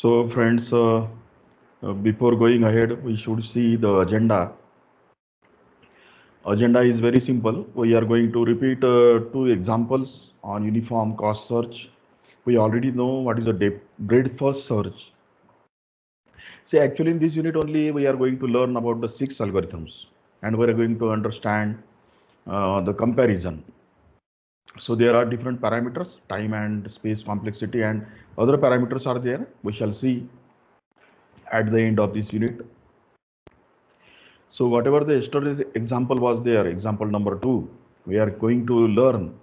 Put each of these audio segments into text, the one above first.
So friends, before going ahead, we should see the agenda. Agenda is very simple. We are going to repeat two examples on uniform cost search. We already know what is a breadth first search. See, actually in this unit only we are going to learn about the 6 algorithms and we are going to understand the comparison. So there are different parameters, time and space complexity, and other parameters are there. We shall see at the end of this unit. So whatever the yesterday's example was there, example number 2, we are going to learn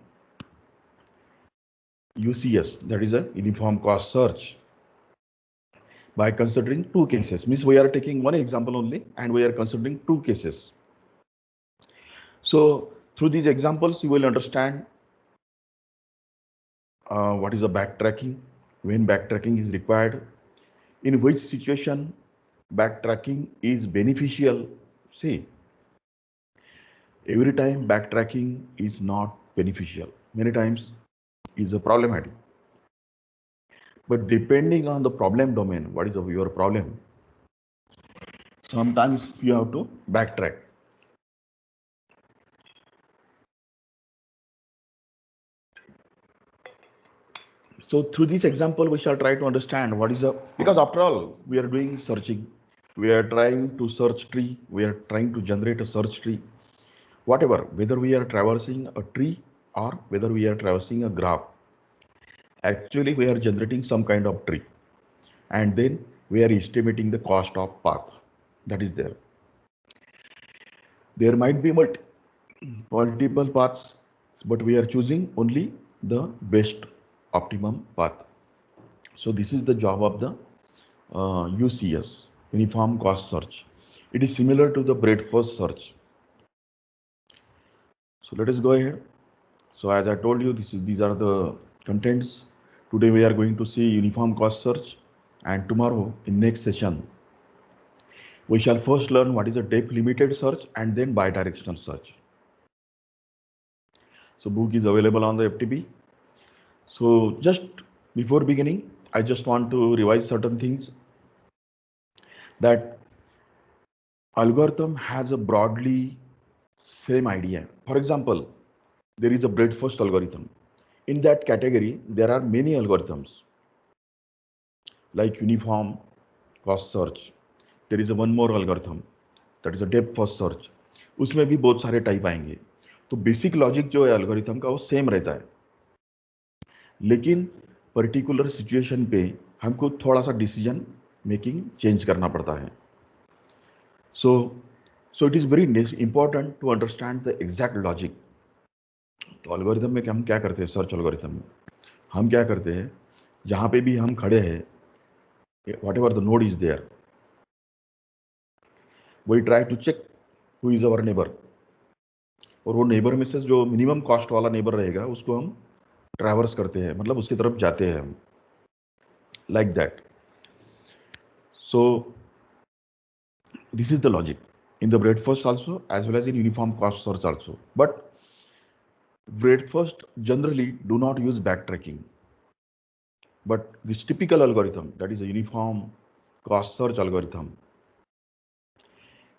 UCS, that is a uniform cost search, by considering two cases. Means we are taking one example only and we are considering two cases. So through these examples you will understand what is the backtracking, when backtracking is required, in which situation backtracking is beneficial. See, every time backtracking is not beneficial. Many times is a problematic. But depending on the problem domain, what is your problem, sometimes you have to backtrack. So through this example, we shall try to understand what is because after all, we are doing searching. We are trying to search tree. We are trying to generate a search tree. Whatever, whether we are traversing a tree or whether we are traversing a graph, actually we are generating some kind of tree. And then we are estimating the cost of path that is there. There might be multiple paths, but we are choosing only the best optimum path. So this is the job of the UCS, Uniform Cost Search. It is similar to the breadth first search. So let us go ahead. So as I told you, these are the contents. Today we are going to see uniform cost search, and tomorrow in next session we shall first learn what is a depth limited search and then bidirectional search. So book is available on the FTP. So just before beginning, I just want to revise certain things, that algorithm has a broadly same idea. For example, there is a breadth first algorithm. In that category, there are many algorithms like uniform cost search. There is a one more algorithm, that is a depth first search. उसमें भी बहुत सारे type आएंगे. तो basic logic जो है algorithm का वो सेम रहता है, लेकिन पर्टिकुलर सिचुएशन पे हमको थोड़ा सा डिसीजन मेकिंग चेंज करना पड़ता है. So it is very important to understand the exact logic. तो algorithm में हम क्या करते हैं, सर्च algorithm में हम क्या करते हैं, जहाँ पे भी हम खड़े हैं, whatever the node is there, we try to check who is our neighbor. और वो नेबर में से जो मिनिमम कॉस्ट वाला नेबर रहेगा उसको हम ट्रैवर्स करते हैं, मतलब उसकी तरफ जाते हैं हम, like that. So this is the logic in the breadth first also as well as in uniform cost search also. But breadth first generally do not use backtracking, but this typical algorithm, that is a uniform cost search algorithm,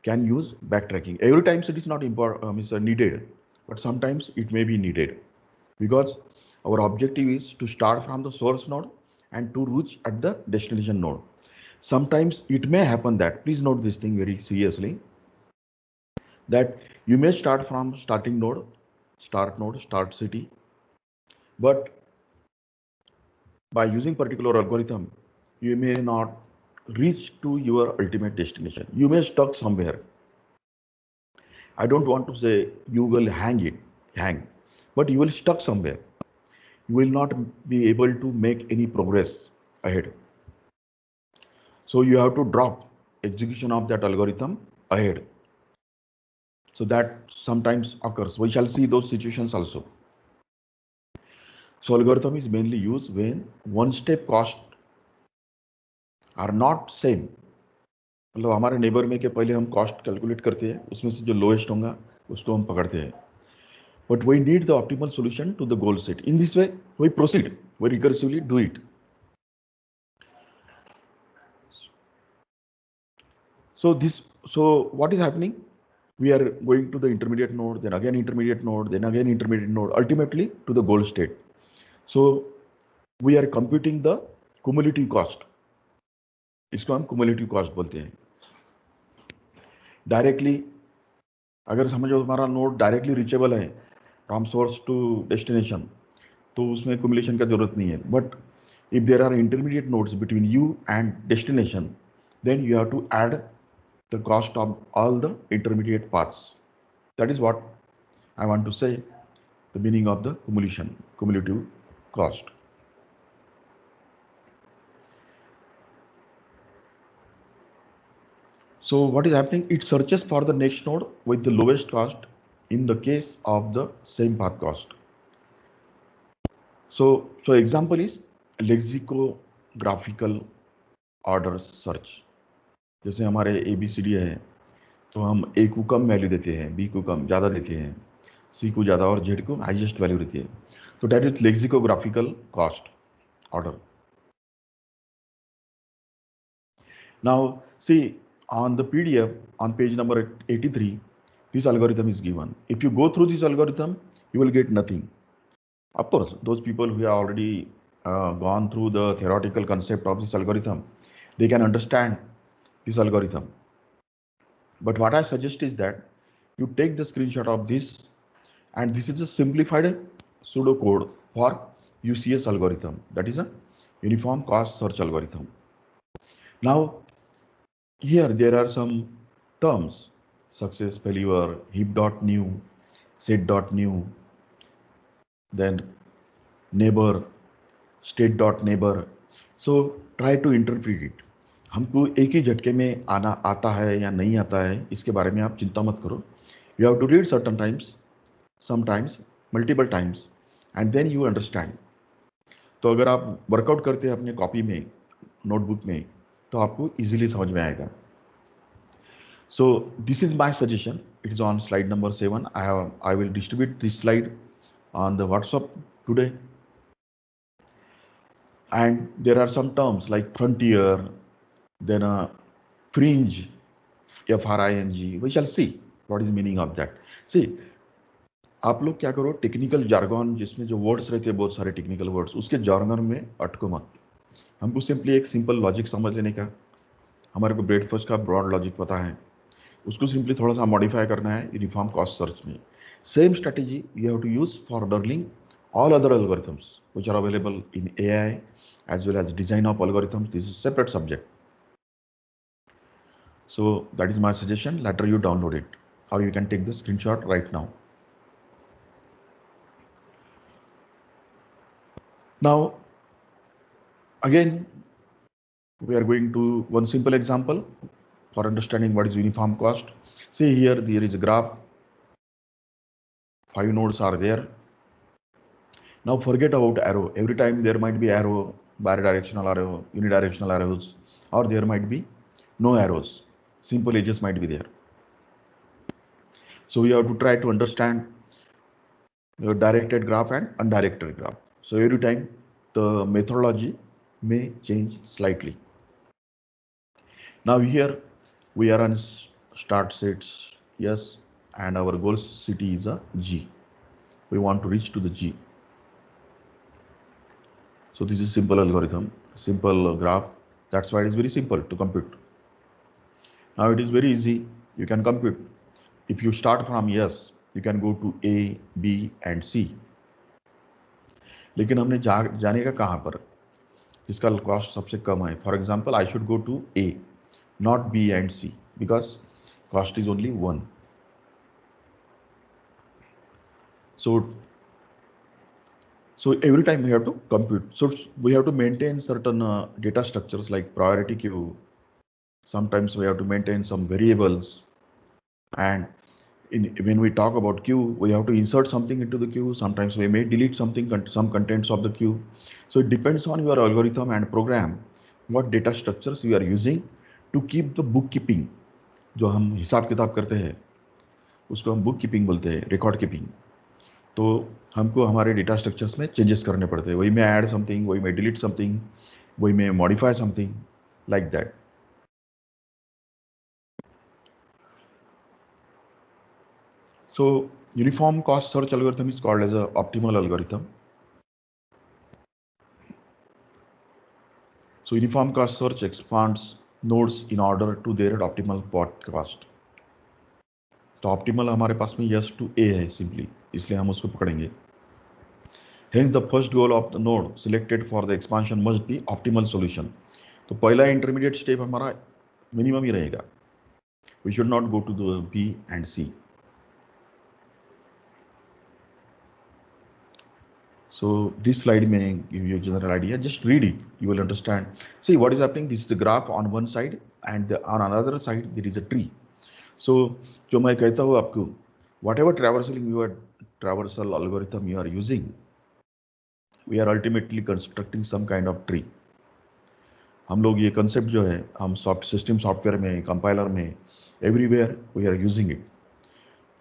can use backtracking. Every time it is not needed, but sometimes it may be needed, because our objective is to start from the source node and to reach at the destination node. Sometimes it may happen that, please note this thing very seriously, that you may start from starting node, start city, but by using particular algorithm, you may not reach to your ultimate destination. You may stuck somewhere. I don't want to say you will hang, but you will stuck somewhere. You will not be able to make any progress ahead. So you have to drop execution of that algorithm ahead. So that sometimes occurs. We shall see those situations also. So algorithm is mainly used when one step cost are not same. मतलब हमारे neighbour में के पहले हम cost calculate करते हैं, उसमें से जो लोएस्ट होगा उसको हम पकड़ते हैं. But we need the optimal solution to the goal set. In this way, we proceed. We recursively do it. So what is happening? We are going to the intermediate node, then again intermediate node, then again intermediate node, ultimately to the goal state. So we are computing the cumulative cost. इसको हम cumulative cost बोलते हैं. Directly, अगर समझो हमारा node directly reachable है from source to destination, तो उसमें कुमुलेशन का जरूरत नहीं है. But if there are intermediate nodes between you and destination, then you have to add the cost of all the intermediate paths. That is what I want to say, the meaning of the cumulative cost. So what is happening? It searches for the next node with the lowest cost in the case of the same path cost. So example is lexicographical order search. जैसे हमारे ABCD है, तो हम A को कम value देते हैं, B को कम ज़्यादा देते हैं, C को ज़्यादा और Z को हाईएस्ट वैल्यू देते हैं. तो that is lexicographical cost order. Now see, on the PDF on page number 83, this algorithm is given. If you go through this algorithm, you will get nothing. Of course, those people who have already gone through the theoretical concept of this algorithm, they can understand this algorithm. But what I suggest is that you take the screenshot of this, and this is a simplified pseudocode for UCS algorithm, that is a uniform cost search algorithm. Now, here there are some terms: success, failure, heap.new, set.new, then neighbor, state.neighbor. So try to interpret it. हमको एक ही झटके में आना आता है या नहीं आता है, इसके बारे में आप चिंता मत करो. You have to read certain times, sometimes, multiple times, and then you understand. तो अगर आप वर्कआउट करते हैं अपने कॉपी में, नोटबुक में, तो आपको इजीली समझ में आएगा. So this is my suggestion. It is on slide number 7. I will distribute this slide on the WhatsApp today. And there are some terms like frontier, then a fringe, FRING. We shall see what is the meaning of that. See, आप लोग क्या करो, technical jargon जिसमें जो words रहते हैं, बहुत सारे टेक्निकल वर्ड्स, उसके जार्गन में अटको मत. हमको सिंपली एक सिंपल लॉजिक समझ लेने का, हमारे को ब्रेडफास्ट का ब्रॉड लॉजिक पता है, उसको सिंपली थोड़ा सा मॉडिफाई करना है यूनिफॉर्म कॉस्ट सर्च में. Same strategy you have to use for learning all other algorithms which are available in AI as well as design of algorithms. This is a separate subject. So that is my suggestion. Later you download it, or you can take the screenshot right now. Now again we are going to one simple example for understanding what is uniform cost. See here, there is a graph. 5 nodes are there. Now forget about arrow. Every time there might be arrow, bidirectional arrow, unidirectional arrows, or there might be no arrows. Simple edges might be there. So we have to try to understand the directed graph and undirected graph. So every time the methodology may change slightly. Now here we are on start sets, yes, and our goal city is a G. We want to reach to the G. So this is simple algorithm, simple graph. That's why it is very simple to compute. Now it is very easy. You can compute. If you start from S, you can go to A, B and C. लेकिन हमने जाने का कहाँ पर, जिसका cost सबसे कम है. For example, I should go to A, not B and C, because cost is only 1. So every time we have to compute. So we have to maintain certain data structures like priority queue. Sometimes we have to maintain some variables, and when we talk about queue, we have to insert something into the queue. Sometimes we may delete something, some contents of the queue. So it depends on your algorithm and program what data structures you are using to keep the bookkeeping. जो हम हिसाब किताब करते हैं उसको हम book keeping बोलते हैं, रिकॉर्ड कीपिंग. तो हमको हमारे डेटा स्ट्रक्चर्स में चेंजेस करने पड़ते हैं. वही में ऐड समथिंग, वही में डिलीट समथिंग, वही में modify something, like that. So uniform cost search algorithm is called as a optimal algorithm. So uniform cost search expands nodes in order to their optimal path cost. तो optimal हमारे पास में yes to ए है simply, इसलिए हम उसको पकड़ेंगे. Hence the first goal of the node selected for the expansion must be optimal solution. तो पहला इंटरमीडिएट स्टेप हमारा मिनिमम ही रहेगा. We should not go to the B and C. So this slide may give you a general idea. Just read it. You will understand. See what is happening. This is the graph on one side, and on another side there is a tree. So जो मैं कहता हूँ आपको, whatever traversal algorithm you are using, we are ultimately constructing some kind of tree. हम लोग ये concept जो है हम सिस्टम सॉफ्टवेयर में, कंपाइलर में, everywhere we are using it.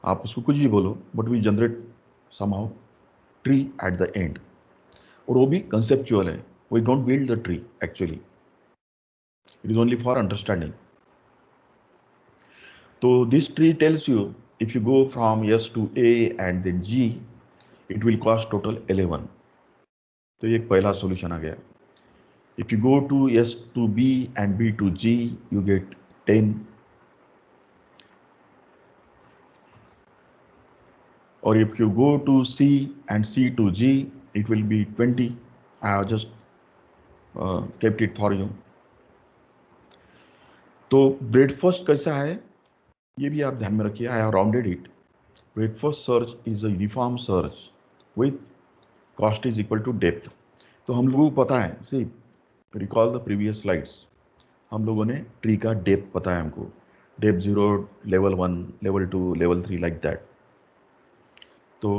आप उसको कुछ भी बोलो, but we generate somehow tree at the end. और वो भी कंसेप्चुअल है. We don't build the tree actually, it is only for understanding. तो this tree tells you if you go from S to A and then G, it will cost total 11. तो ये एक पहला solution आ गया. If you go to S to B and B to G, you get 10. Or if you go to C and C to G, it will be 20. I have just kept it for you. तो breadfast कैसा है ये भी आप ध्यान में रखिए. I have rounded it. Breadfast search is a uniform search with cost is equal to depth. तो हम लोगों को पता है, see recall the previous slides. हम लोगों ने ट्री का डेप्थ पता है हमको. Depth 0, level 1, level 2, level 3 like that. तो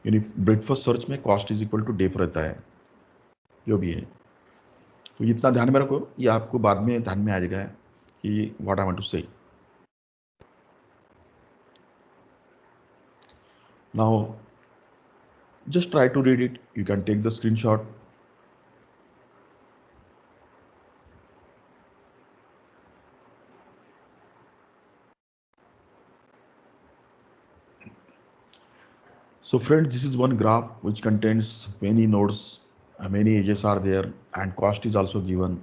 यानी ब्रेडफास्ट सर्च में cost is equal to depth रहता है जो भी है. तो इतना ध्यान में रखो, ये आपको बाद में ध्यान में आ जाएगा कि what I want to say. Now just try to read it. You can take the screenshot. So friends, this is one graph which contains many nodes, many edges are there, and cost is also given.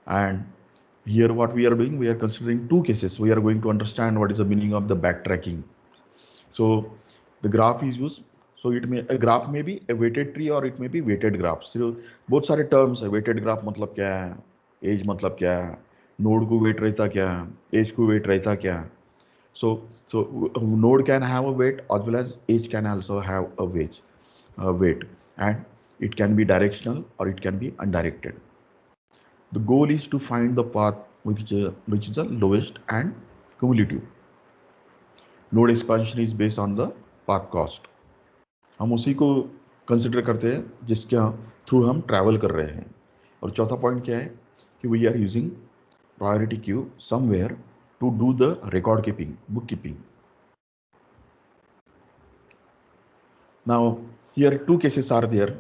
And here what we are doing, we are considering two cases. We are going to understand what is the meaning of the backtracking. So the graph is used. So a graph may be a weighted tree or it may be weighted graph. So बहुत सारे terms है. Weighted graph मतलब क्या है, as मतलब क्या है, node को वेट रहता क्या है, एज को वेट रहता क्या है. So node can have a weight as well as edge can also have a weight, and it can be directional or it can be undirected. The goal is to find the path which is the lowest and cumulative. Node expansion is based on the path cost. हम उसी को consider करते हैं जिसके through हम travel कर रहे हैं. और चौथा पॉइंट क्या है कि we are using priority queue somewhere to do the record keeping, bookkeeping. Now here two cases are there.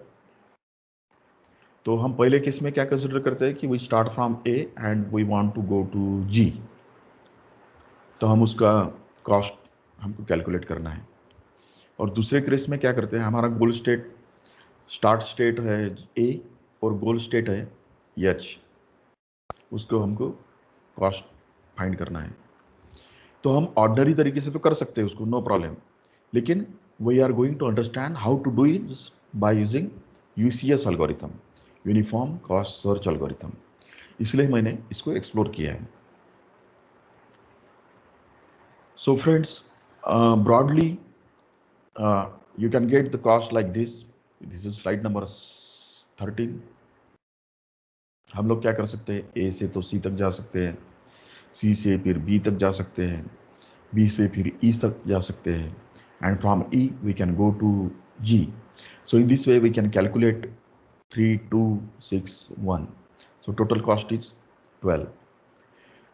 तो हम पहले केस में क्या कंसिडर करते हैं कि we start from A and we want to go to G. तो हम उसका कॉस्ट हमको कैलकुलेट करना है. और दूसरे केस में क्या करते हैं, हमारा गोल स्टेट स्टार्ट स्टेट है A और गोल स्टेट है H. उसको हमको कॉस्ट फाइंड करना है. तो हम ऑर्डनरी तरीके से तो कर सकते हैं उसको, नो प्रॉब्लम. लेकिन we are going to understand how to do it by using UCS algorithm, uniform cost search algorithm. इसलिए मैंने इसको एक्सप्लोर किया है. So friends, broadly you can get the cost like this. This is slide number 13. हम लोग क्या कर सकते हैं, ए से तो सी तक जा सकते हैं, सी से फिर बी तक जा सकते हैं, बी से फिर ई तक जा सकते हैं, and from E we can go to G. So in this way we can calculate 3, 2, 6, 1. So total cost is 12.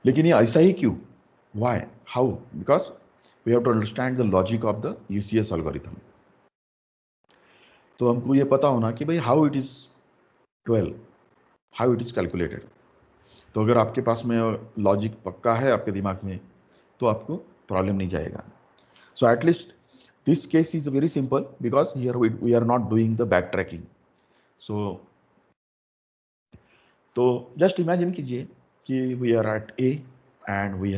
लेकिन ये ऐसा ही क्यों? Why? How? Because we have to understand the logic of the UCS algorithm. तो हमको ये पता होना कि भाई how it is 12, how it is calculated. तो अगर आपके पास में लॉजिक पक्का है आपके दिमाग में तो आपको प्रॉब्लम नहीं जाएगा. So at least this case is very simple because here we are not doing the backtracking. So just imagine कीजिए कि we are at A and we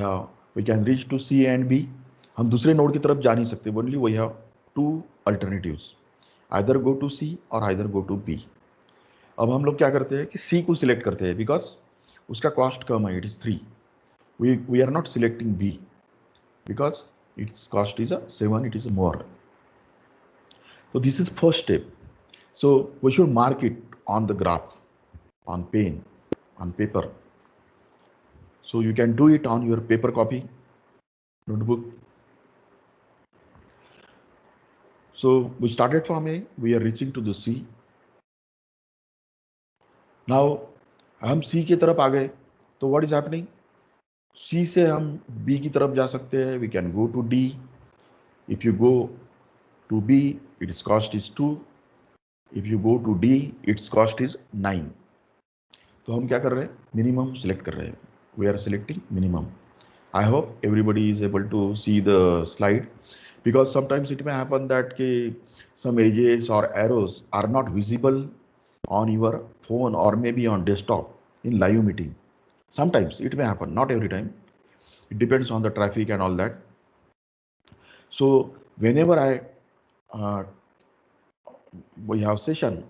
can reach to C and B. हम दूसरे node की तरफ जा नहीं सकते. Only we have two alternatives, either go to C or either go to B. अब हम लोग क्या करते हैं कि C को सिलेक्ट करते हैं बिकॉज उसका कॉस्ट कम है, it is 3. We are not selecting B because its cost is a 7, it is more. So this is first step. So we should mark it on the graph, on pen, on paper. So you can do it on your paper copy, notebook. So we started from A, we are reaching to the C. Now हम C की तरफ आ गए, तो what is happening? C से हम B की तरफ जा सकते हैं. We can go to D. If you go to B, its cost is 2. If you go to D, its cost is 9. तो हम क्या कर रहे हैं? मिनिमम सिलेक्ट कर रहे हैं. We are selecting minimum. I hope everybody is able to see the slide, because sometimes it may happen that some edges or arrows are not visible on your phone or maybe on desktop in live meeting. Sometimes it may happen, not every time. It depends on the traffic and all that. So whenever we have session,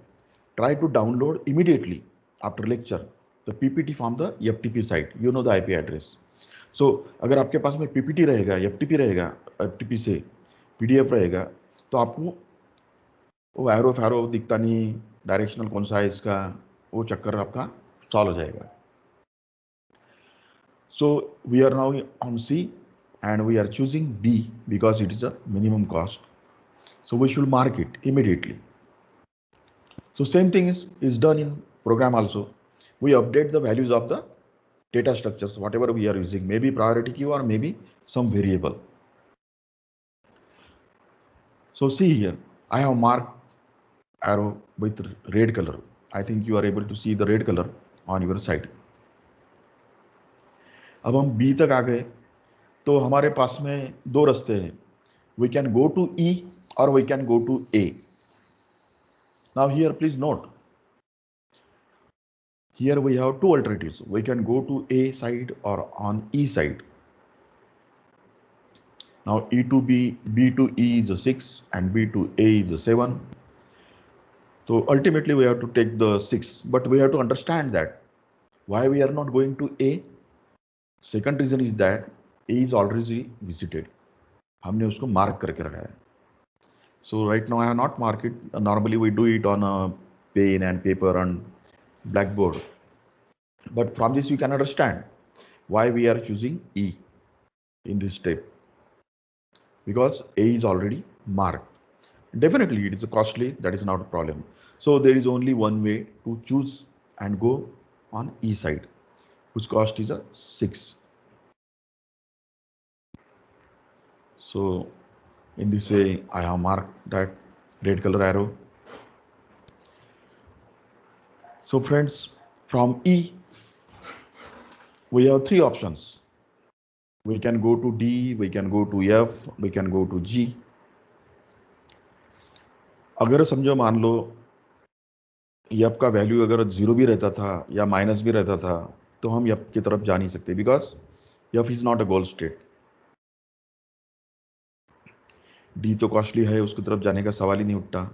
try to download immediately after lecture the PPT from the FTP site. You know the IP address. So अगर आपके पास में PPT रहेगा, FTP रहेगा, FTP से PDF रहेगा, तो आपको वो एरो फैरो दिखता नहीं, डायरेक्शनल कौन सा है इसका, वो चक्कर आपका सॉल्व हो जाएगा. So we are now on C and we are choosing B because it is a minimum cost. So we should mark it immediately. So same thing is done in program also. We update the values of the data structures, whatever we are using, maybe priority queue or maybe some variable. So see here, I have marked arrow with red color. I think you are able to see the red color on your side. अब हम B तक आ गए, तो हमारे पास में दो रास्ते हैं. We can go to E or we can go to A. Now here please note, here we have two alternatives. We can go to A side or on E side. Now E to B, B to E is a 6 and B to A is a 7. So ultimately we have to take the 6, but we have to understand that why we are not going to A. Second reason is that A is already visited. हमने उसको mark करके रखा है. So right now I have not marked it. Normally we do it on a pen and paper and blackboard. But from this you can understand why we are choosing E in this step. Because A is already marked. Definitely it is costly, that is not a problem. So there is only one way to choose and go on E side, whose cost is a 6. So in this way I have marked that red color arrow. So friends, from E we have three options. We can go to D, we can go to F, we can go to G. अगर समझो मान लो F का value अगर 0 भी रहता था या minus भी रहता था, तो हम F की तरफ जा नहीं सकते, because F is not a goal state. D तो कॉस्टली है, उसकी तरफ जाने का सवाल ही नहीं उठता.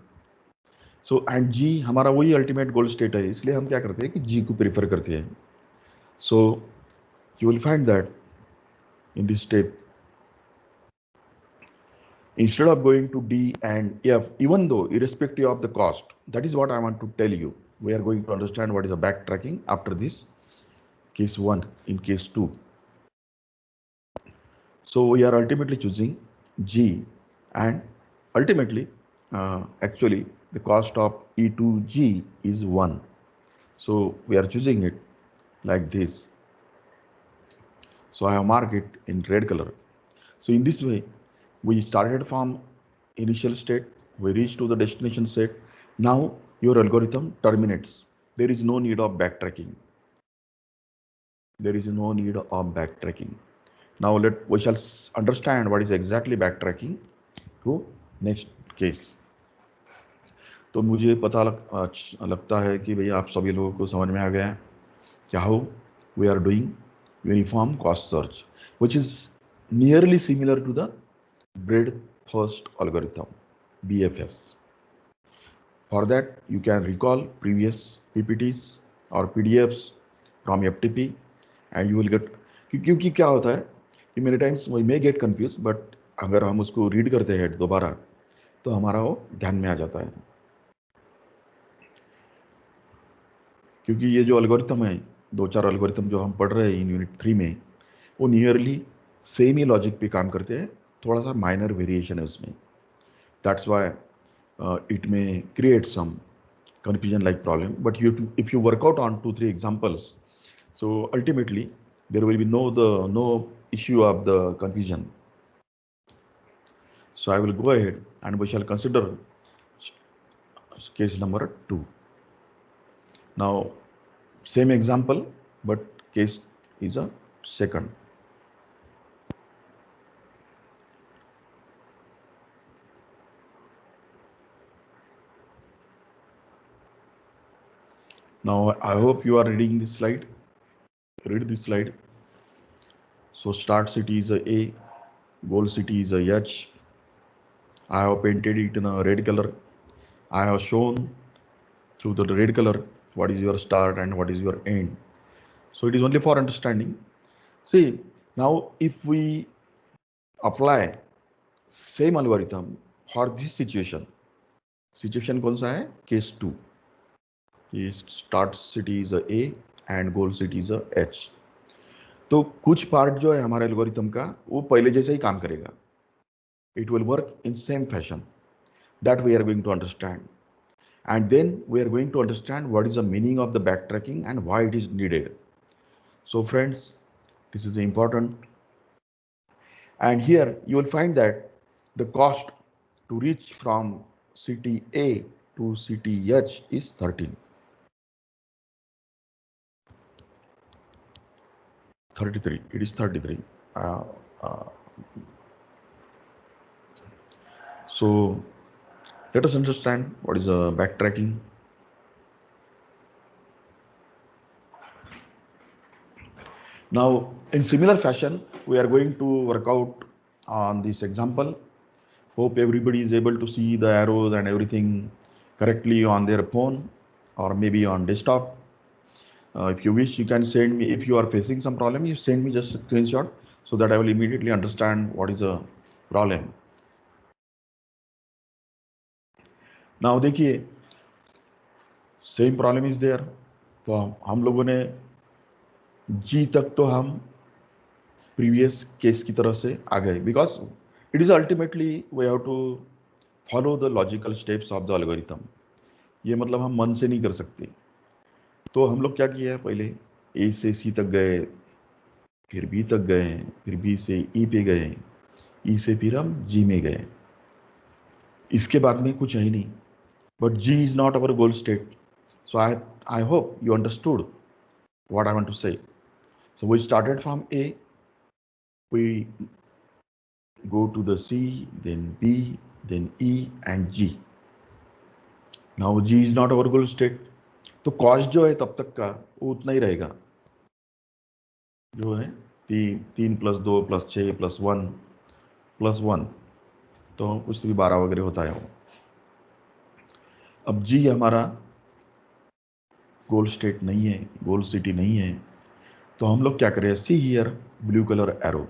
सो एंड G हमारा वही अल्टीमेट गोल स्टेट है, इसलिए हम क्या करते हैं कि G को प्रीफर करते हैं. So you will find that in this step, instead of going to D and F, even though irrespective of the cost, that is what I want to tell you. We are going to understand what is a backtracking after this case 1 in case 2. So we are ultimately choosing G, and ultimately actually the cost of E to G is 1. So we are choosing it like this. So I have marked it in red color. So in this way, we started from initial state, we reached to the destination state. Now your algorithm terminates. There is no need of backtracking. There is no need of backtracking. Now we shall understand what is exactly backtracking to next case. तो मुझे पता लगता है कि भैया आप सभी लोगों को समझ में आ गया है कि how we are doing uniform cost search which is nearly similar to the breadth first algorithm, BFS. For that, you can recall previous PPTs or PDFs from FTP and you will get, क्योंकि क्या होता है कि मेरे times we may get confused, but अगर हम उसको read करते हैं दोबारा तो हमारा वो ध्यान में आ जाता है, क्योंकि ये जो एल्गोरिथम है, 2-4 एल्गोरिथम जो हम पढ़ रहे हैं इन यूनिट 3 में, वो नियरली सेम ही लॉजिक पे काम करते हैं, थोड़ा सा माइनर वेरिएशन है उसमें. That's why it may create some confusion like problem, but if you work out on 2-3 examples, so ultimately there will be no issue of the confusion. So I will go ahead and we shall consider case number 2. Now same example, but case is a second. Now I hope you are reading this slide. Read this slide. So start city is a A, goal city is a H. I have painted it in a red color. I have shown through the red color what is your start and what is your end. So it is only for understanding. See, now if we apply same algorithm for this situation कौन सा है? Case 2. Start city is a A and goal city is a H. तो कुछ part जो है हमारे algorithm का वो पहले जैसे ही काम करेगा. It will work in same fashion. That we are going to understand. And then we are going to understand what is the meaning of the backtracking and why it is needed. So friends, this is important. And here you will find that the cost to reach from city A to city H is 13. 33. It is 33. So let us understand what is backtracking. Now in similar fashion we are going to work out on this example. Hope everybody is able to see the arrows and everything correctly on their phone or maybe on desktop. If you wish, you can send me, if you are facing some problem, you send me just a screenshot so that I will immediately understand what is the problem. Now देखिए, same problem is there. तो हम लोगों ने G तक तो हम previous case की तरह से आ गए, because it is ultimately we have to follow the logical steps of the algorithm. ये मतलब हम मन से नहीं कर सकते. तो हम लोग क्या किया है, पहले A से C तक गए, फिर B तक गए, फिर B से E पे गए, E से फिर हम G में गए. इसके बाद में कुछ है ही नहीं. But G is not our goal state. So I hope you understood what I want to say. So we started from A, we go to the C, then B, then E and G. Now G is not our goal state. तो cost जो है तब तक का वो उतना ही रहेगा, जो है 3 + 2 + 6 + 1 + 1, तो कुछ भी 12 वगैरह होता है वो. अब G हमारा गोल स्टेट नहीं है, गोल सिटी नहीं है, तो हम लोग क्या करें, see here blue colour arrow.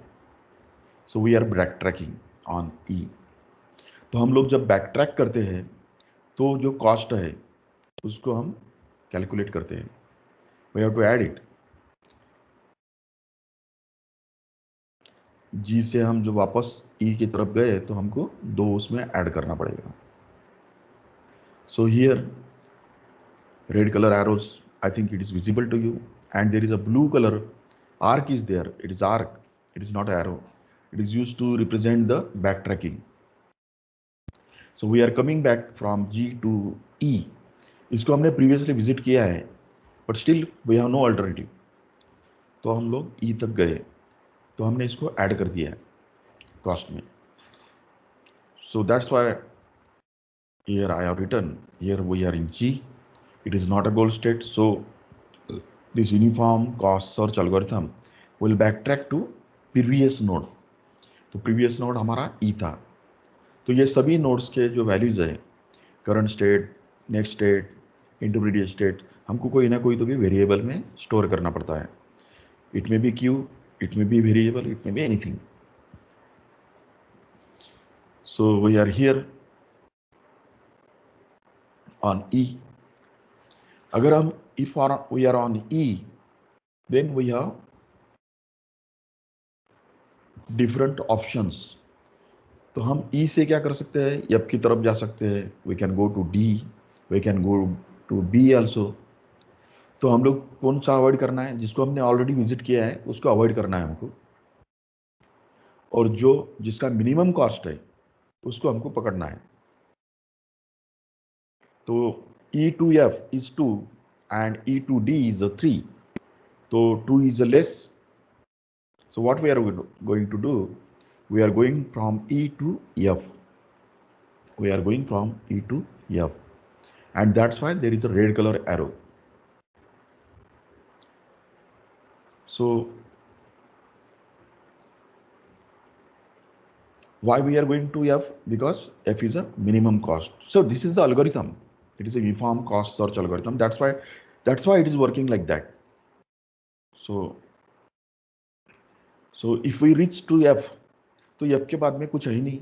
So we are back tracking on E. तो हम लोग जब बैक ट्रैक करते हैं तो जो कॉस्ट है उसको हम कैलकुलेट करते हैं. We have to add it. G से हम जो वापस ई की तरफ गए तो हमको 2 उसमें ऐड करना पड़ेगा. So here red color arrows, I think it is visible to you, and there is a blue color arc is there. It is arc, it is not arrow. It is used to represent the backtracking. So we are coming back from G to E. इसको हमने previously visit किया है, but still we have no alternative. तो हम लोग E तक गए. तो हमने इसको ऐड कर दिया है कॉस्ट में. So that's why here I have written, here we are in G. It is not a goal state. So this uniform cost search algorithm will backtrack to previous node. तो previous node हमारा E था. तो ये सभी nodes के जो values है, current state, next state, intermediate state, हमको कोई ना कोई तो भी वेरिएबल में स्टोर करना पड़ता है. It may be Q, it may be variable, it may be anything. So we are here on E. अगर हम if we are on E, then we have different options. तो हम ई से क्या कर सकते हैं, एफ की तरफ जा सकते हैं. We can go to D, we can go to B also. तो हम लोग कौन सा अवॉइड करना है, जिसको हमने ऑलरेडी विजिट किया है उसको अवॉइड करना है हमको, और जो जिसका मिनिमम कॉस्ट है उसको हमको पकड़ना है. तो E to F is 2 and E to D is 3. तो 2 is a less. So what we are going to do, we are going from E to F. We are going from E to F, and that's why there is a red color arrow. So why we are going to F? Because F is a minimum cost. So this is the algorithm. It is a uniform cost search algorithm. That's why it is working like that. So if we reach to F, तो F के बाद में कुछ है ही नहीं.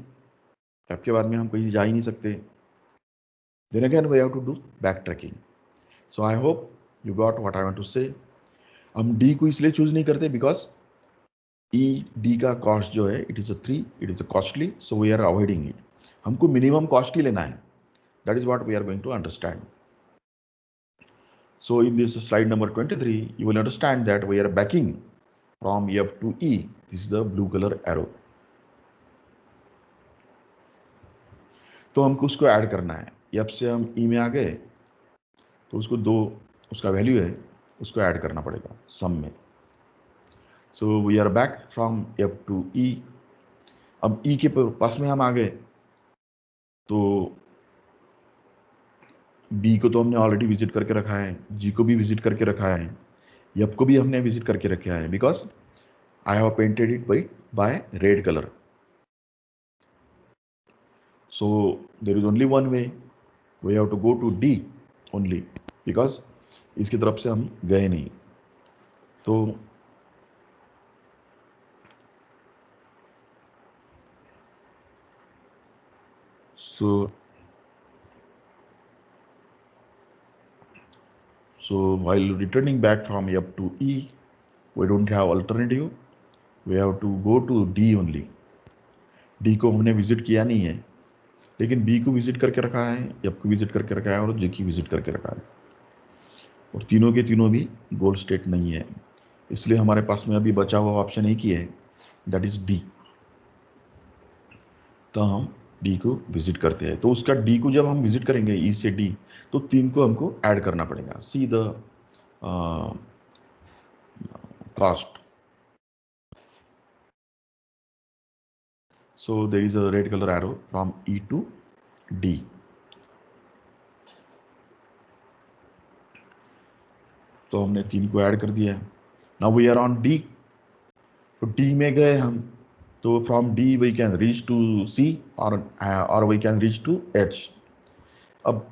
F के बाद में हम कहीं जा ही नहीं सकते. Then again we have to do backtracking. So I hope you got what I want to say. हम D को इसलिए चूज नहीं करते बिकॉज ई डी का कॉस्ट जो है it is a 3, it is a costly, so we are avoiding it. हमको minimum cost ही लेना है. That is what we are going to understand. So in this slide number 23, you will understand that we are backing from F to E. This is the blue color arrow. तो हमको उसको add करना है. F से हम E में आ गए तो उसको दो उसका वैल्यू है उसको ऐड करना पड़ेगा सम में. So we are back from F to E. अब E के पास में हम आ गए तो B को तो हमने ऑलरेडी विजिट करके रखा है, G को भी विजिट करके रखा है, F को भी हमने विजिट करके रखा है because I have painted it by red color. So there is only one way. We have to go to D only because इसकी तरफ से हम गए नहीं. तो so while returning back from F to E, we don't have alternative. We have to go to D only. D को हमने visit किया नहीं है, लेकिन B को विजिट करके रखा है, F को विजिट करके रखा है और G की विजिट करके रखा है. और तीनों के तीनों भी गोल स्टेट नहीं है, इसलिए हमारे पास में अभी बचा हुआ ऑप्शन एक ही है, दैट इज डी. तो हम डी को विजिट करते हैं. तो उसका डी को जब हम विजिट करेंगे ई से डी, तो 3 को हमको ऐड करना पड़ेगा. See the cost. So there is a red colour arrow from E to D. तो हमने 3 को ऐड कर दिया. Now we are on D. तो डी में गए हम, तो from D we can reach to C और we can reach to H. अब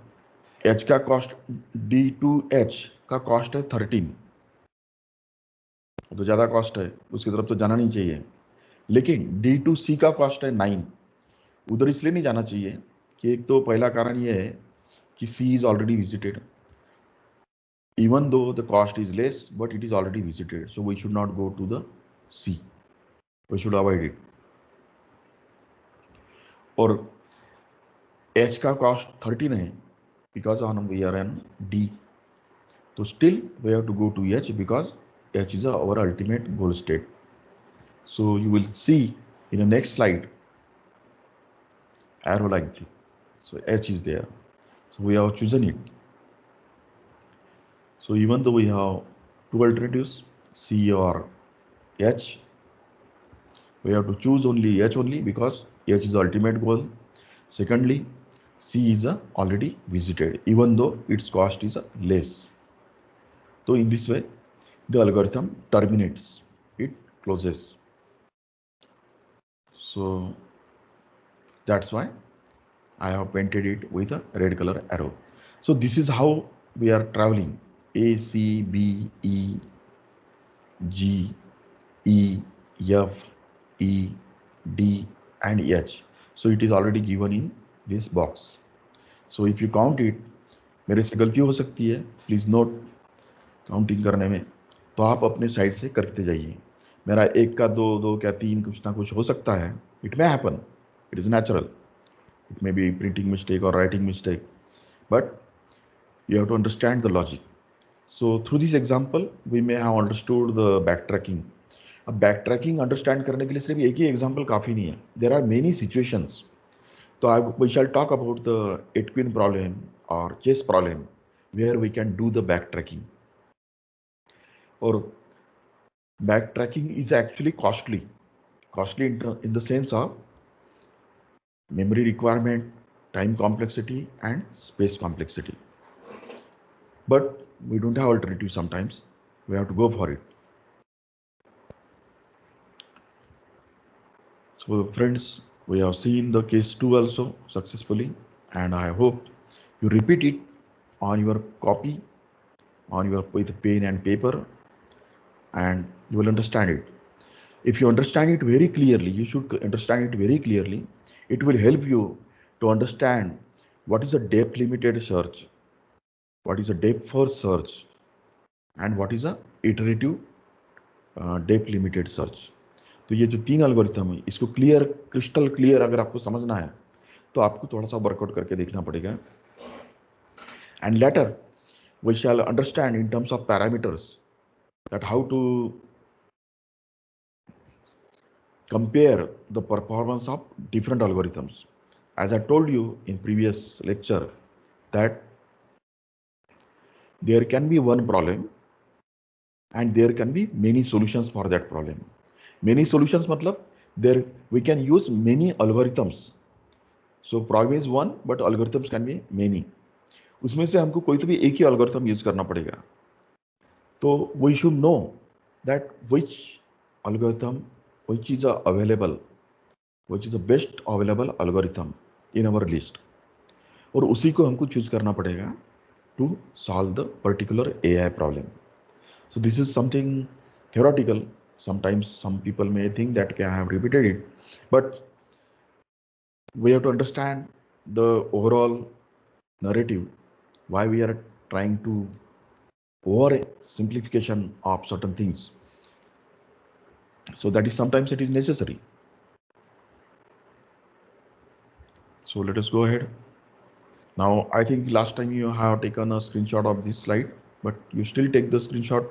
एच का कॉस्ट, डी टू एच का कॉस्ट है 13, तो ज़्यादा कॉस्ट है, उसकी तरफ तो जाना नहीं चाहिए. लेकिन डी टू सी का कॉस्ट है 9. उधर इसलिए नहीं जाना चाहिए कि एक तो पहला कारण ये है कि C is already visited. even though the cost is less, but it is already visited, so we should not go to the C. We should avoid it. और H का cost 13 है because on we are in D. So still we have to go to H because H is our ultimate goal state. So you will see in the next slide arrow like this. So H is there. So we have chosen it. So even though we have two alternatives, C or H, We have to choose only H only because H is the ultimate goal. Secondly, C is already visited, even though its cost is less. So in this way, the algorithm terminates, it closes. So that's why I have painted it with a red color arrow. So this is how we are traveling: A, C, B, E, G, E, F, E, D and H. So it is already given in this box. So if you count it, मेरे से गलती हो सकती है, please note counting करने में, तो आप अपने साइड से करते जाइए. मेरा एक का दो, दो क्या तीन, कुछ ना कुछ हो सकता है. It may happen, it is natural. It may be printing mistake और writing mistake, but you have to understand the logic. So through this example, we may have understood the backtracking. अब backtracking understand करने के लिए सिर्फ एक ही example काफ़ी नहीं है. There are many situations. So we shall talk about the 8-queen problem or chess problem where we can do the backtracking. Or backtracking is actually costly. Costly in the sense of memory requirement, time complexity and space complexity. But we don't have alternative sometimes. We have to go for it. So friends, we have seen the case 2 also successfully, and I hope you repeat it on your copy, on your with pen and paper, and you will understand it. If you understand it very clearly, you should understand it very clearly. It will help you to understand what is a depth limited search, what is a depth first search, and what is a iterative depth limited search. तो ये जो तीन algorithm है, इसको clear, crystal clear अगर आपको समझना है तो आपको थोड़ा सा वर्कआउट करके देखना पड़ेगा. And later we shall understand in terms of parameters that how to compare the performance of different algorithms. As I told you in previous lecture that there can be one problem and there can be many solutions for that problem. Many solutions matlab there we can use many algorithms. So problem is one but algorithms can be many. उसमें से हमको कोई तो भी एक ही algorithm use करना पड़ेगा. तो we should know that which algorithm, which is available, which is the best available algorithm in our list, और उसी को हमको चूज करना पड़ेगा to solve the particular AI problem. So this is something theoretical. Sometimes some people may think that I have repeated it, but we have to understand the overall narrative, why we are trying to over simplification of certain things. So that is sometimes it is necessary. So let us go ahead. Now I think last time you have taken a screenshot of this slide, but you still take the screenshot.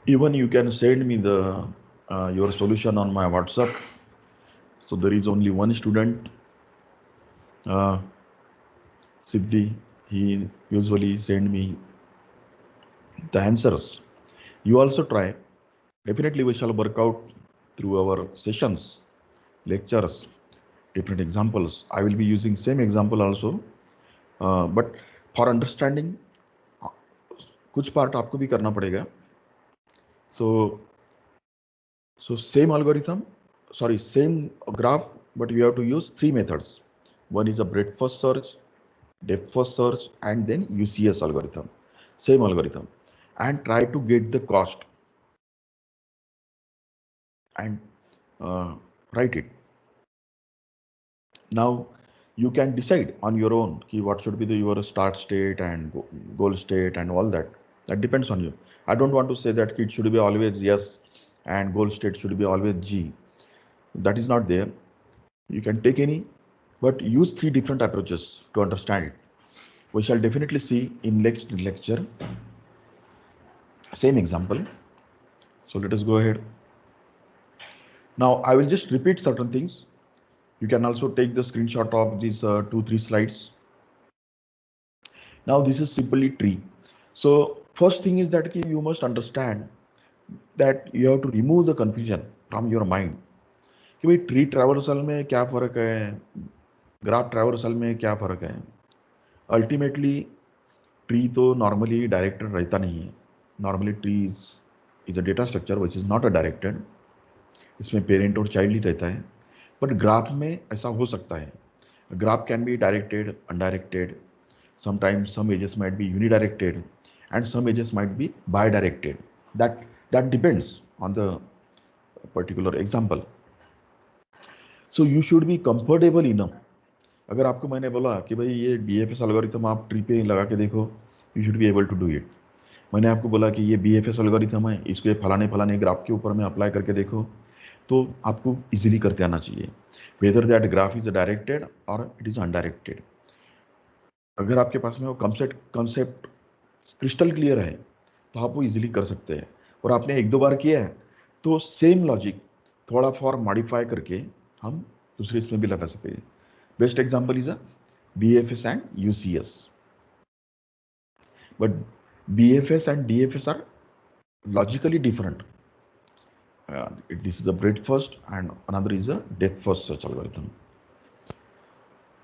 Even you can send me the your solution on my WhatsApp. So there is only one student, Siddhi. He usually send me the answers. You also try. Definitely we shall work out through our sessions, lectures, different examples. I will be using same example also, but for understanding कुछ part आपको भी करना पड़ेगा. So same algorithm, sorry, same graph, but we have to use three methods. One is a breadth first search, depth first search, and then UCS algorithm. Same algorithm, and try to get the cost and write it. Now you can decide on your own what should be your start state and goal state and all that. That depends on you. I don't want to say that it should be always yes and goal state should be always G. That is not there. You can take any, but use three different approaches to understand it. We shall definitely see in next lecture. Same example. So let us go ahead. Now I will just repeat certain things. You can also take the screenshot of these 2-3 slides. Now this is simply tree. So first thing is that you must understand that you have to remove the confusion from your mind कि भाई tree traversal में क्या फ़र्क है, graph traversal में क्या फ़र्क है. अल्टीमेटली ट्री तो नॉर्मली डायरेक्टेड रहता नहीं है. Normally tree is a data structure which is not a directed. इसमें पेरेंट और चाइल्ड ही रहता है. बट ग्राफ में ऐसा हो सकता है. Graph can be directed, undirected. Sometimes some edges might be unidirected and some edges might be bidirected. That depends on the particular example. So you should be comfortable enough. अगर आपको मैंने बोला कि भाई ये BFS एल्गोरिथम आप tree पे लगा के देखो, you should be able to do it. मैंने आपको बोला कि ये BFS एल्गोरिथम है, इसको ये फलाने फलाने ग्राफ के ऊपर में अप्लाई करके देखो, तो आपको इजीली करते आना चाहिए. Whether that graph is directed और इट इज अनडायरेक्टेड. अगर आपके पास में वो कंसेप्ट क्रिस्टल क्लियर है तो आप वो इजीली कर सकते हैं. और आपने एक दो बार किया है तो सेम लॉजिक थोड़ा फॉर मॉडिफाई करके हम दूसरे इसमें भी लगा सकते हैं. Best example is a BFS and UCS. But BFS and DFS are logically different. This is a breadth first and another is a depth first search algorithm.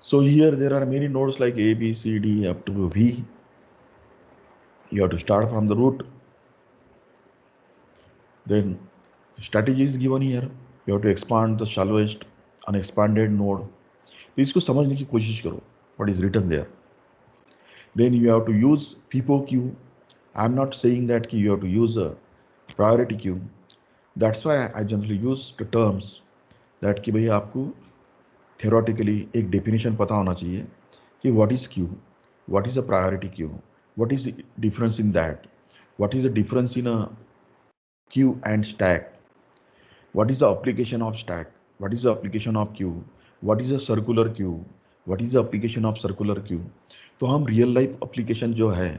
So here there are many nodes like A, B, C, D up to V. You have to start from the root. Then strategy is given here. You have to expand the shallowest unexpanded node. तो इसको समझने की कोशिश करो. What is written there. Then you have to use FIFO queue. I am not saying that you have to use a priority queue. That's why I generally use the terms that कि भाई आपको theoretically एक definition पता होना चाहिए कि what is queue, what is a priority queue, what is the difference in that, what is the difference in a queue and stack, what is the application of stack, what is the application of queue, what is a circular queue, what is the application of circular queue. तो हम real life application जो है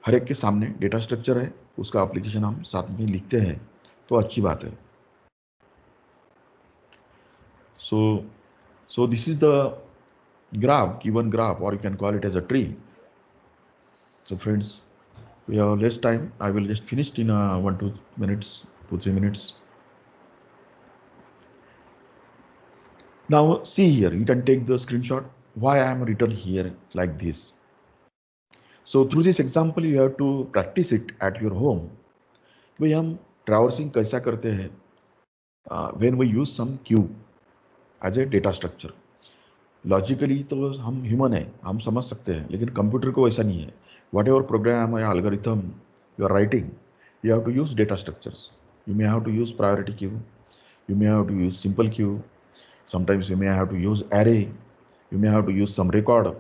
हर एक के सामने data structure है, उसका application हम साथ में लिखते हैं तो अच्छी बात है. So this is the graph, given graph, or you can call it as a tree. So friends, we have less time. I will just finish in 1-2 minutes, 2-3 minutes. Now see here, you can take the screenshot why I am written here like this. So through this example you have to practice it at your home. भाई हम traversing कैसा करते हैं when we use some queue as a data structure. Logically तो हम human है, हम समझ सकते हैं, लेकिन कंप्यूटर को ऐसा नहीं है. वट एवर प्रोग्राम या algorithm you are writing, you have to use data structures. You may have to use priority queue, you may have to use simple queue, sometimes you may have to use array, you may have to use some record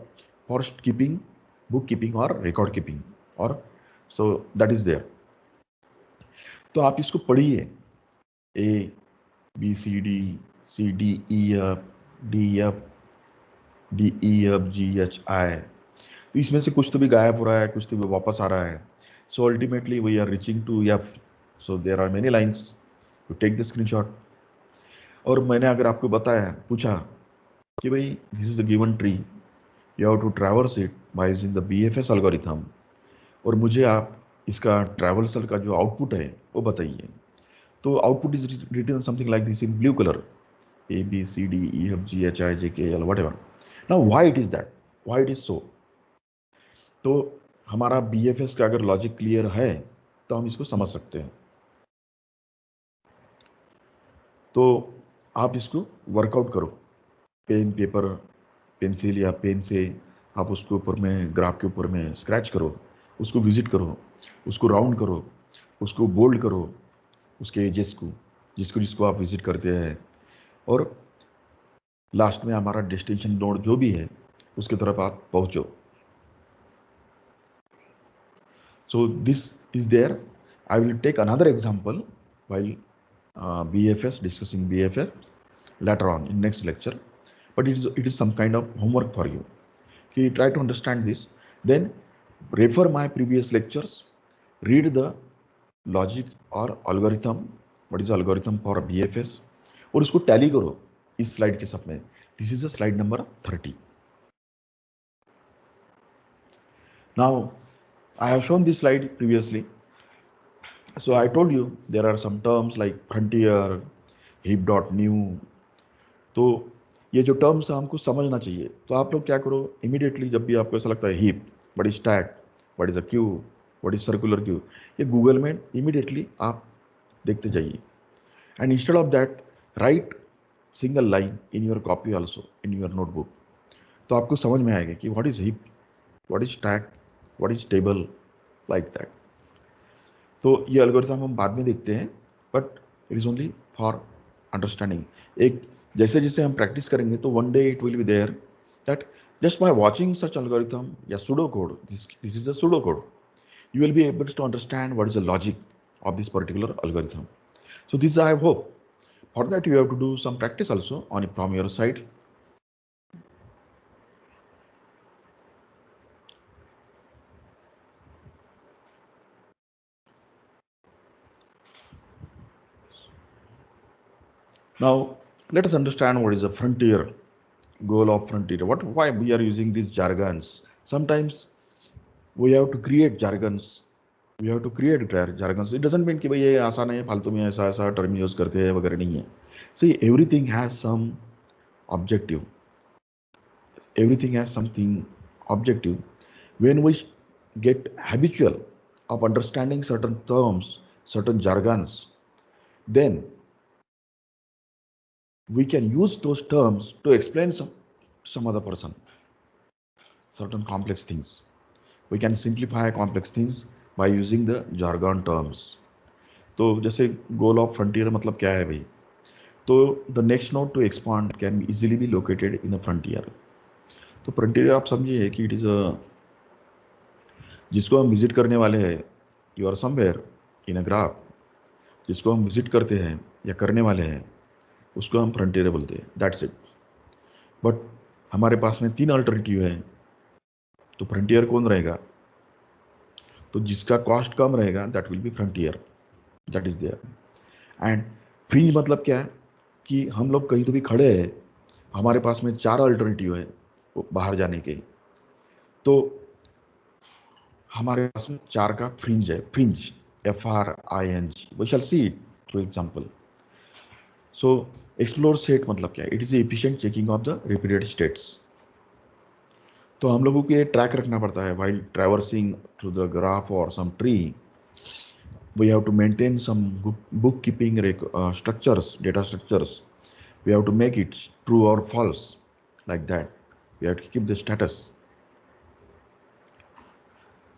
for keeping, bookkeeping or record keeping, or so that is there. तो आप इसको पढ़िए, A B C D C D E F D F D E F G H I. तो इसमें से कुछ तो भी गायब हो रहा है, कुछ तो भी वापस आ रहा है. So ultimately we are reaching to F. So there are many lines. To take the screenshot. और मैंने अगर आपको बताया, पूछा कि भाई this is the given tree, you have to traverse it by using the BFS algorithm, और मुझे आप इसका ट्रैवर्सल का जो आउटपुट है वो बताइए. तो output is written something like this in blue colour, A B C D E F G H I J K L whatever. Now why it is that, why it is so. तो हमारा BFS का अगर logic clear है तो हम इसको समझ सकते हैं. तो आप इसको वर्कआउट करो, पेन पेपर पेंसिल या पेन से आप उसके ऊपर में ग्राफ के ऊपर में स्क्रैच करो, उसको विजिट करो, उसको राउंड करो, उसको बोल्ड करो, उसके एजेस को जिसको आप विजिट करते हैं, और लास्ट में हमारा डेस्टिनेशन नोड जो भी है उसकी तरफ आप पहुंचो. So this is there. I will take another example while BFS, discussing BFS later on in next lecture, but it is some kind of homework for you. Okay, try to understand this, then refer my previous lectures, read the logic or algorithm what is algorithm for BFS, और उसको tally करो इस slide के सब में. This is the slide number 30. Now I have shown this slide previously. So I told you there are some terms like frontier, heap.new. तो ये जो टर्म्स हमको समझना चाहिए. तो आप लोग क्या करो, इमीडिएटली जब भी आपको ऐसा लगता है heap, what is stack, what is a Q, what is circular queue, ये गूगल में इमीडिएटली आप देखते जाइए. And instead of that right single line in your copy also in your notebook. तो आपको समझ में आएगा कि what is heap, what is stack, what is table, like that. तो ये एल्गोरिथम हम बाद में देखते हैं, but it is only for understanding. एक जैसे जैसे हम प्रैक्टिस करेंगे तो one day it will be there that just by watching such algorithm, yeah, pseudocode, this is a pseudocode, you will be able to understand what is the logic of this particular algorithm. So this I hope. For that you have to do some practice also on from your side. Now let us understand what is a frontier, goal of frontier, what, why we are using these jargons. Sometimes we have to create jargons, we have to create jargons. It doesn't mean कि भाई ये आसान है, फालतू में ऐसा ऐसा term use करते हैं वगैरह, नहीं है. See, everything has some objective, everything has something objective. When we get habitual of understanding certain terms, certain jargons, then we can use those terms to explain some other person certain complex things. We can simplify complex things by using the jargon terms. तो जैसे goal of frontier मतलब क्या है भाई, तो the next node to expand can easily be located in the frontier. तो frontier आप समझिए कि इट इज़ जिसको हम विजिट करने वाले हैं, you are somewhere in a graph, जिसको हम विजिट करते हैं या करने वाले हैं उसको हम फ्रंटियर बोलते हैं, दैट्स इट. बट हमारे पास में 3 अल्टरनेटिव है, तो फ्रंटियर कौन रहेगा, तो जिसका कॉस्ट कम रहेगा that will be frontier, that is there. And fringe मतलब क्या है कि हम लोग कहीं तो भी खड़े हैं, हमारे पास में 4 अल्टरनेटिव है बाहर जाने के, तो हमारे पास में 4 का फ्रिंज है, fringe FRING, we shall see it through example. So explore set मतलब क्या है, it is efficient checking of the repeated states. तो हम लोगों को ये ट्रैक रखना पड़ता है while traversing through the graph or some tree. We have to maintain some bookkeeping structures, data structures. We have to make it true or false, like that. We have to keep the status.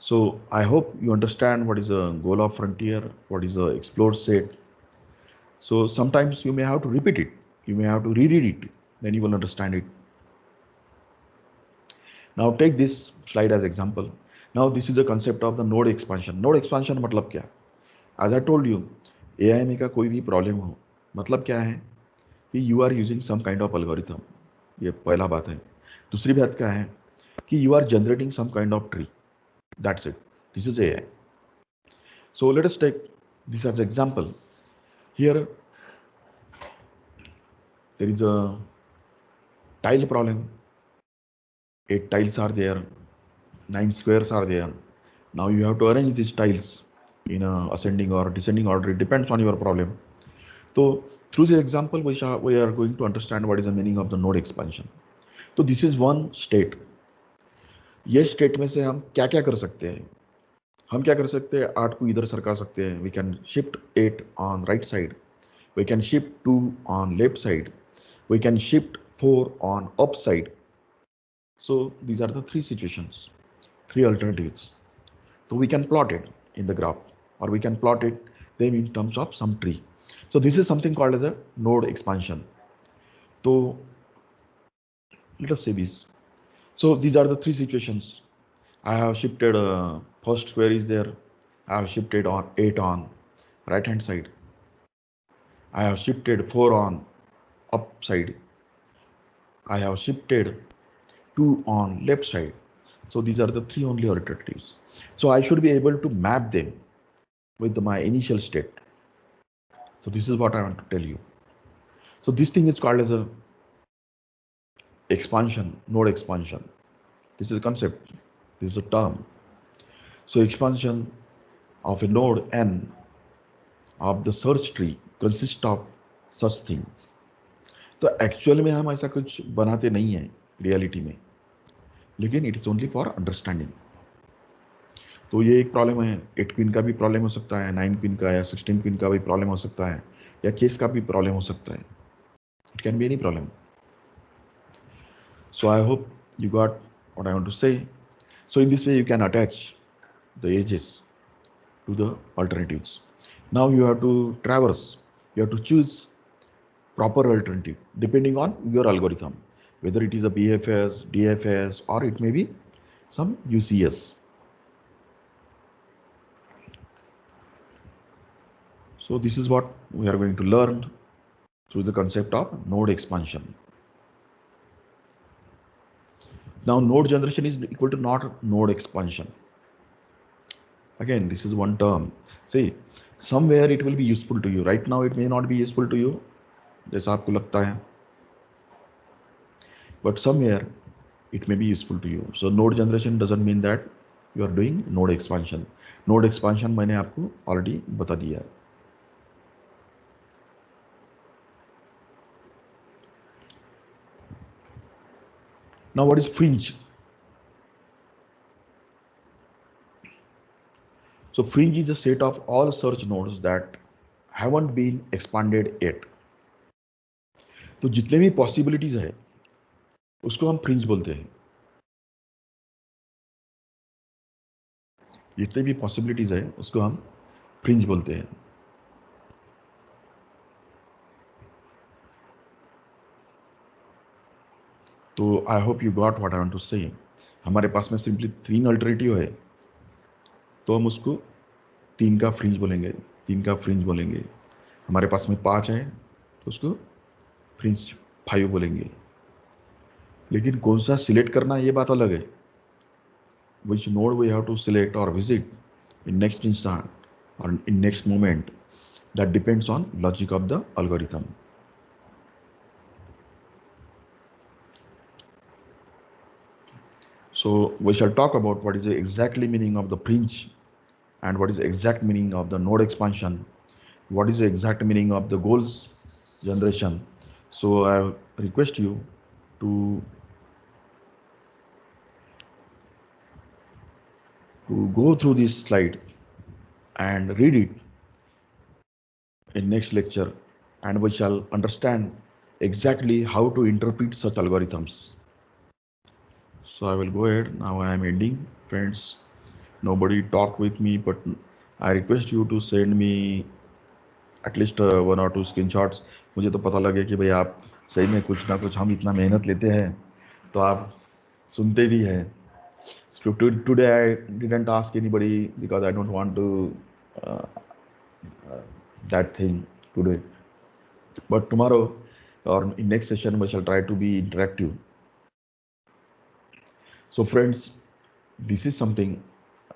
So I hope you understand what is a goal of frontier, what is a explore set. So sometimes you may have to repeat it, you may have to reread it, then you will understand it. Now take this slide as example. Now this is the concept of the node expansion. Node expansion मतलब क्या? As I told you, AI में का कोई भी problem हो, मतलब क्या है कि you are using some kind of algorithm, ये पहला बात है. दूसरी बात क्या है कि you are generating some kind of tree, that's it. This is AI. So let us take this as example. Here there is a tile problem. 8 tiles are there, 9 squares are there. Now you have to arrange these tiles in a ascending or descending order. It depends on your problem. So through this example we are going to understand what is the meaning of the node expansion. तो this is one state. ये state में से हम क्या क्या कर सकते हैं, हम क्या कर सकते हैं, 8 को इधर सरका सकते हैं. We can shift 8 on right side, we can shift 2 on left side, we can shift 4 on up side. So these are the 3 situations, 3 alternatives. So we can plot it in the graph, or we can plot it them in terms of some tree. So this is something called as a node expansion. So let us say this. So these are the 3 situations. I have shifted first square is there. I have shifted on 8 on right hand side. I have shifted 4 on up side. I have shifted 2 on left side. So these are the 3 only alternatives. So I should be able to map them with my initial state. So this is what I want to tell you. So this thing is called as a expansion, node expansion. This is a concept. This is a term. So expansion of a node n of the search tree consists of such things. तो actual में हम ऐसा कुछ बनाते नहीं हैं reality में, लेकिन it is only for understanding. तो ये एक प्रॉब्लम है. 8 क्वीन का भी प्रॉब्लम हो सकता है, 9 क्वीन का या 16 क्वीन का भी प्रॉब्लम हो सकता है, या केस का भी प्रॉब्लम हो सकता है. It can be any problem. So I hope you got what I want to say. So in this way you can attach the edges to the alternatives. Now you have to traverse, you have to choose proper alternative depending on your algorithm, whether it is a BFS, DFS, or it may be some UCS. So this is what we are going to learn through the concept of node expansion. Now node generation is equal to not node expansion. Again, this is one term. See, somewhere it will be useful to you. Right now it may not be useful to you, जैसा आपको लगता है, but somewhere it may be useful to you. So node generation doesn't mean that you are doing node expansion. Node expansion मैंने आपको already बता दिया है. Now what is fringe? So fringe is a set of all search nodes that haven't been expanded yet. तो जितने भी possibilities है उसको हम फ्रिंज बोलते हैं. जितने भी पॉसिबिलिटीज है उसको हम फ्रिंज बोलते हैं. तो I hope you got what I want to say. हमारे पास में सिंपली 3 अल्टरनेटिव है, तो हम उसको 3 का फ्रिंज बोलेंगे, 3 का फ्रिंज बोलेंगे. हमारे पास में 5 है तो उसको फ्रिंज 5 बोलेंगे. लेकिन कौन सा सिलेक्ट करना ये बात अलग है. Which node we have to select or visit in next instant or in next moment, that depends on logic of the algorithm. So we shall talk about what is the exactly meaning of the fringe and what is the exact meaning of the node expansion, what is the exact meaning of the goals generation. So I request you to go through this slide and read it in next lecture, and we shall understand exactly how to interpret such algorithms. So I will go ahead. Now I am ending, friends. Nobody talk with me, but I request you to send me at least 1 or 2 screenshots. मुझे तो पता लगे कि भाई आप सही में कुछ ना कुछ, हम इतना मेहनत लेते हैं तो आप सुनते भी हैं. So today I didn't ask anybody because I don't want to that thing today. But tomorrow or in next session we shall try to be interactive. So friends, this is something,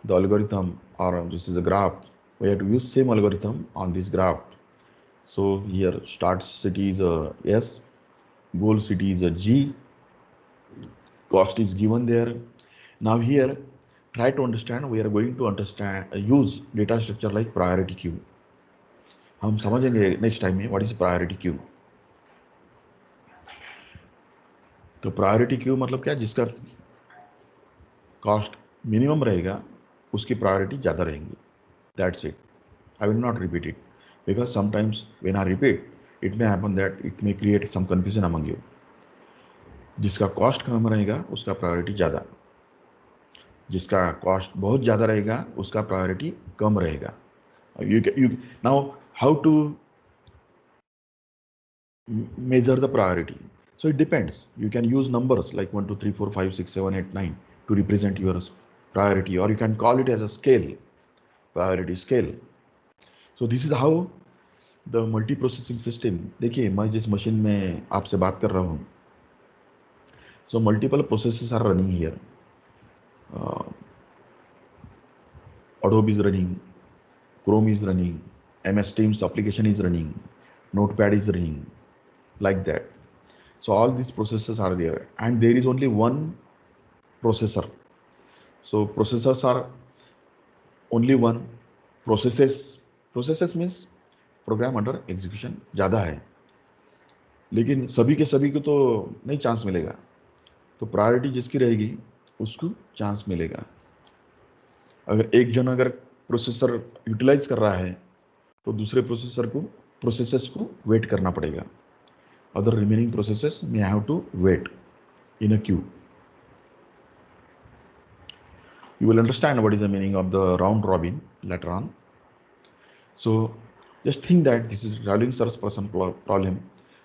the algorithm, or this is a graph. We have to use same algorithm on this graph. So here start city is a S, goal city is a G, cost is given there. Now here try to understand, we are going to understand use data structure like priority queue. हम समझेंगे next time में what is priority queue. तो priority queue मतलब क्या, जिसका cost minimum रहेगा उसकी priority ज़्यादा रहेंगी. That's it. I will not repeat it because sometimes when I repeat it may happen that it may create some confusion among you. जिसका cost कम रहेगा उसका प्रायोरिटी ज़्यादा, जिसका कॉस्ट बहुत ज़्यादा रहेगा उसका प्रायोरिटी कम रहेगा. You now how to measure the priority? So it depends. You can use numbers like 1 2 3 4 5 6 7 8 9 to represent your priority, or you can call it as a scale, priority scale. So this is how the multi-processing system. देखिए मैं जिस machine में आपसे बात कर रहा हूँ, so multiple processes are running here. Adobe is running, Chrome is running, MS Teams application is running, Notepad is running, like that. So all these processes are there, and there is only one processor. So processors are only one. Processes means program under execution ज़्यादा है, लेकिन सभी के सभी को तो नहीं chance मिलेगा, तो प्रायोरिटी जिसकी रहेगी उसको चांस मिलेगा। अगर एक जन अगर प्रोसेसर यूटिलाइज कर रहा है तो दूसरे प्रोसेसर्स को वेट करना पड़ेगा। Other remaining processors may have to wait in a queue. You will understand what is the meaning of the round robin later on. So just think that this is traveling search person problem.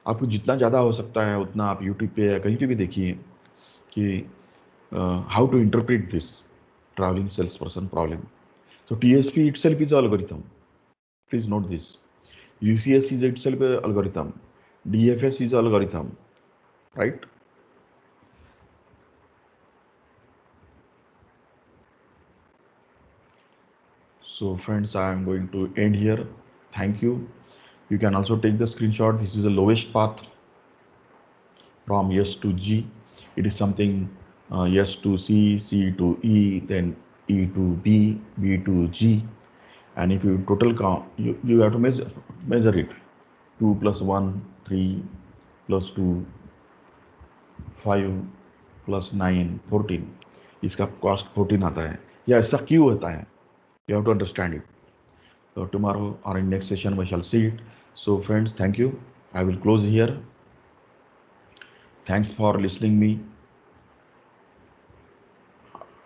आपको जितना ज़्यादा हो सकता है उतना आप YouTube पे या कहीं पे भी देखिए कि how to interpret this traveling salesperson problem. So TSP itself is algorithm. Please note this. UCS is itself a algorithm. DFS is algorithm, right? So friends, I am going to end here. Thank you. You can also take the screenshot. This is the lowest path from S to G. It is something S to C, C to E, then E to B, B to G. And if you total count, you have to measure it. 2 plus 1, 3 plus 2, 5 plus 9, 14. इसका cost 14 आता है, या ऐसा क्यों होता है? You have to understand it. So tomorrow or in next session we shall see it. So friends, thank you. I will close here. Thanks for listening me.